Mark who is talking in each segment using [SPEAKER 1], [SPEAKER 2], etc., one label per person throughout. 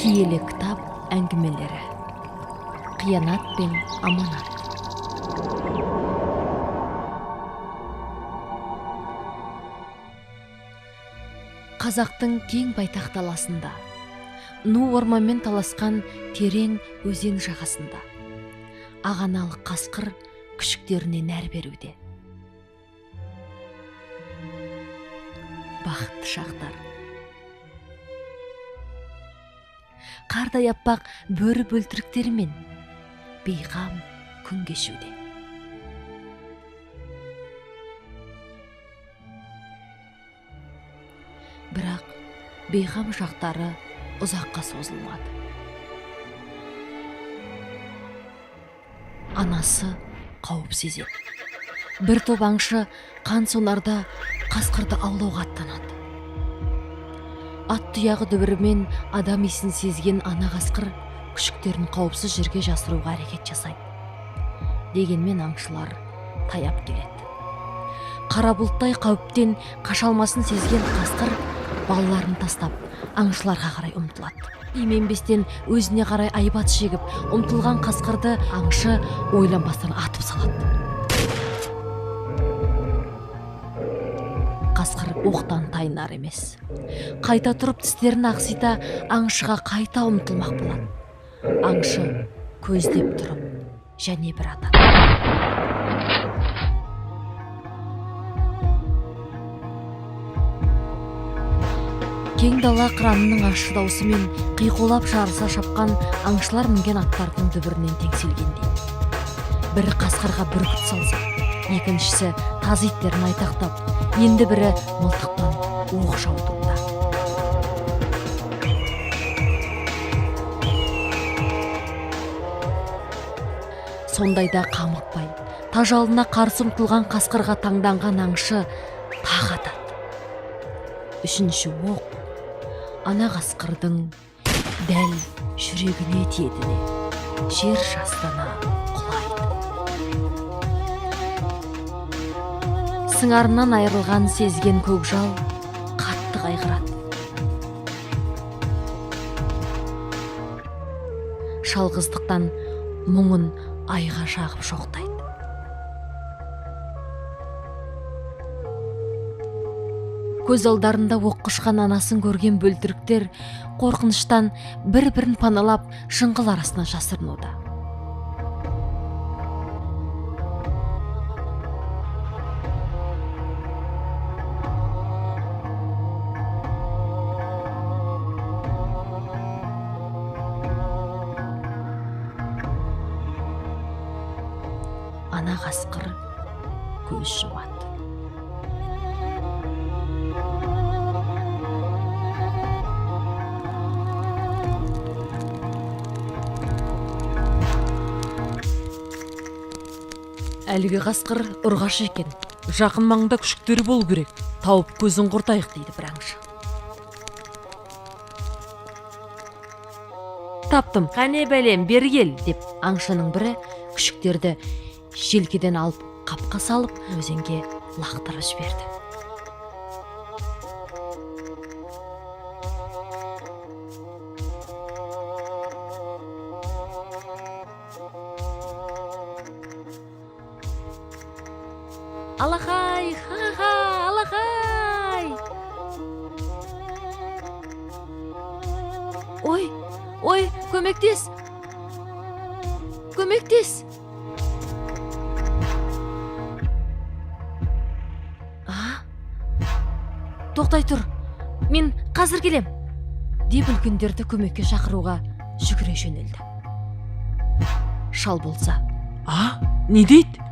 [SPEAKER 1] Киелі кітап әңгімелері. Қиянат пен аманат. Қазақтың кең байтақ даласында, ну орманмен таласқан терең өзен жағасында, ағаналы қасқыр күшіктеріне нәр беруде. Бақытты шақтар. Қардай аппақ бөрі бөлтіріктерімен бейғам күн кешуде. Бірақ бейғам шақтары ұзаққа созылмады. Анасы қауіп сезеді. Бір топ аңшы қан сонарда қасқырды аулауға аттанады. Ат тұяғы дүбірімен адам исін сезген ана қасқыр күшіктерін қауіпсіз жерге жасыруға әрекет жасайды. Дегенмен аңшылар таяп келеді. Қара бұлттай қауіптен қашалмасын сезген қасқыр балаларын тастап аңшыларға қарай ұмтылады. Именбестен өзіне қарай айбат шегіп ұмтылған қасқырды аңшы ойланбастан атып салады. Қасқыр оқтан тайынар емес. Қайта тұрып тістерін ақсита аңшыға қайта ұмтылмақ болады. Аңшы көздеп тұрып және бір атады. Кең дала қыранының ащы даусымен қиқулап жарыса шапқан аңшылар мінген аттардың дүбірінен теңселгендей. Бірі қасқырға бүркіт салса, екіншісі тазы иттерін айтақтап, енді бірі мылтықтан оқ жаудыруда. Сондайда қамықпай, тажалына қарсы ұмтылған қасқырға таңданған аңшы тағы атады. Үшінші оқ ана қасқырдың дәл жүрегіне тиедіне жер жастана құлайды. Сыңарынан айырылған сезген көкжал қатты қайғырады. Шалғыздықтан мұңын айға шағып шоқтайды. Көз алдарында оқ құшқан анасын көрген бөлтіріктер қорқыныштан бір-бірін паналап жыңғыл арасына жасырынуда. Ана қасқыр көз жұмады. Әлгі қасқыр ұрғашы екен. Жақын маңда күшіктері болу керек. Тауып көзін құртайық дейді бір аңшы. Таптым, қане бәлем, бері кел, деп аңшының бірі күшіктерді желкеден алып қапқа салып өзенге лақтырып жіберді. Алақай, ха-ха, алақай! Ой, көмектес! Көмектес! Тоқтай тұр, мен қазір келем! Деп үлкендерді көмекке шақыруға жүгіре жөнелді. Шал болса,
[SPEAKER 2] не дейді?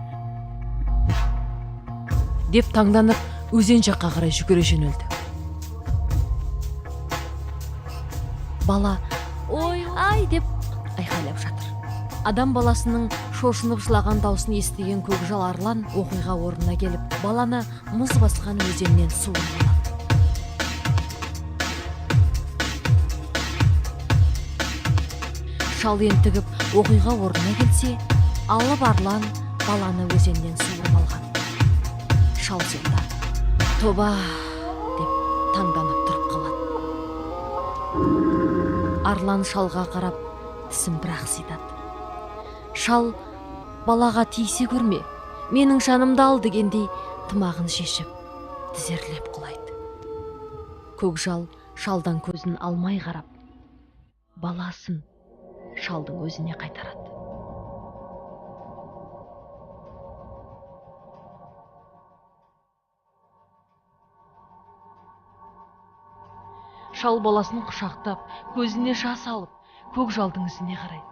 [SPEAKER 1] деп таңданып өзен жаққа қарай жүгіре жөнелді. Бала ой деп айқайлап жатыр. Адам баласының шошынып жылаған даусын естіген көкжал арлан оқиға орнына келіп, баланы мұз басқан өзеннен суырып алады. Шал ентігіп оқиға орнына келсе, алып арлан баланы өзеннен суырып алған. Шал сонда тоба деп таңданып тұрып қалады. арлан шалға қарап тісін бір-ақ сидады. Шал балаға тиісе көрме, менің жанымды ал дегендей тымағын шешіп тізерлеп құлайды. Көкжал шалдан көзін алмай қарап, баласын шалдың өзіне қайтарады. Шал баласын құшақтап, көзіне жас алып, көкжалдың ізіне қарайды.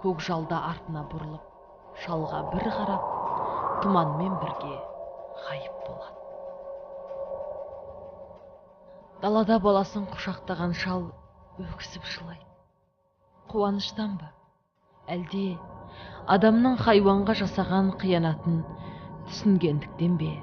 [SPEAKER 1] Көкжал да артына бұрылып, шалға бір қарап, тұманмен бірге ғайып болады. Далада баласын құшақтаған шал өксіп жылайды. Қуаныштан ба, әлде адамның хайуанға жасаған қиянатын түсінгендіктен бе?